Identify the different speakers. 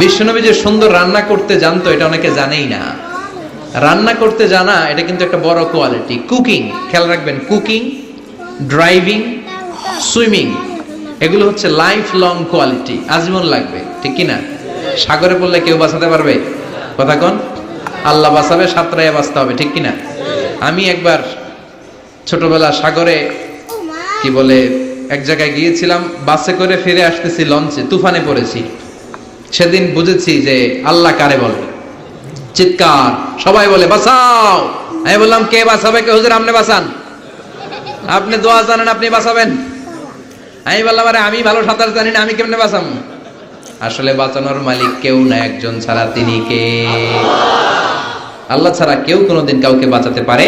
Speaker 1: বিশ্বনবী যে সুন্দর রান্না করতে জানতো এটা অনেকে জানেই না। রান্না করতে জানা এটা কিন্তু একটা বড় কোয়ালিটি। কুকিং, খেয়াল রাখবেন, কুকিং, ড্রাইভিং, সুইমিং, এগুলো হচ্ছে লাইফ লং কোয়ালিটি, আজীবন লাগবে, ঠিক কি না? সাগরে পড়লে কেউ বাঁচাতে পারবে? কথা কোন? আল্লাহ বাঁচাবে, সাঁতরাইয়া বাঁচতে হবে, ঠিক কি না? আমি একবার ছোটবেলা সাগরে কি বলে এক জায়গায় গিয়েছিলাম, বাসে করে ফিরে আসতেছি, লঞ্চে তুফানে পড়েছি। সেদিন বুঝেছি যে আল্লাহ কারে বলে। চিৎকার, সবাই বলে বাঁচাও। আমি বললাম কে বাঁচাবে? কে? হুজুর আপনি বাঁচান, আপনি দোয়া জানেন, আপনি বাঁচাবেন। আমি বললাম আরে আমি ভালো সাঁতার জানি না, আমি কেমনে বাঁচাবো? আসলে বাঁচানোর মালিক কেউ না, একজন ছাড়া, তিনি কে? আল্লাহ ছাড়া কেউ কোনোদিন কাউকে বাঁচাতে পারে